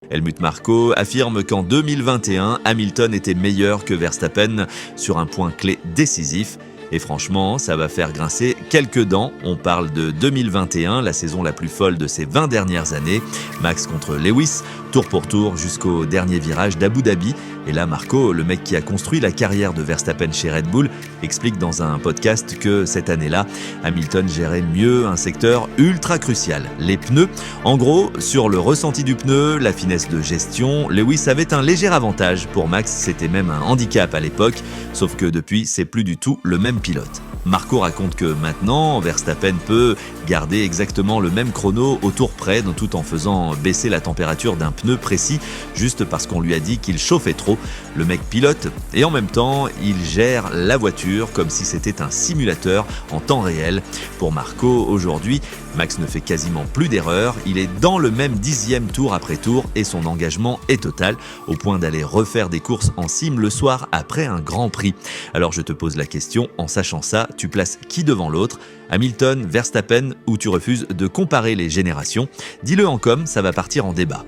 Helmut Marko affirme qu'en 2021, Hamilton était meilleur que Verstappen sur un point clé décisif. Et franchement, ça va faire grincer quelques dents. On parle de 2021, la saison la plus folle de ces 20 dernières années. Max contre Lewis, tour pour tour jusqu'au dernier virage d'Abu Dhabi. Et là, Marko, le mec qui a construit la carrière de Verstappen chez Red Bull, explique dans un podcast que cette année-là, Hamilton gérait mieux un secteur ultra crucial, les pneus. En gros, sur le ressenti du pneu, la finesse de gestion, Lewis avait un léger avantage. Pour Max, c'était même un handicap à l'époque, sauf que depuis, c'est plus du tout le même pilote. Marko raconte que maintenant, Verstappen peut garder exactement le même chrono au tour près, tout en faisant baisser la température d'un pneu précis, juste parce qu'on lui a dit qu'il chauffait trop. Le mec pilote et en même temps, il gère la voiture comme si c'était un simulateur en temps réel. Pour Marko, aujourd'hui, Max ne fait quasiment plus d'erreurs, il est dans le même 10e tour après tour et son engagement est total, au point d'aller refaire des courses en sim le soir après un grand prix. Alors je te pose la question, en sachant ça, tu places qui devant l'autre ? Hamilton, Verstappen, ou tu refuses de comparer les générations ? Dis-le en com, ça va partir en débat.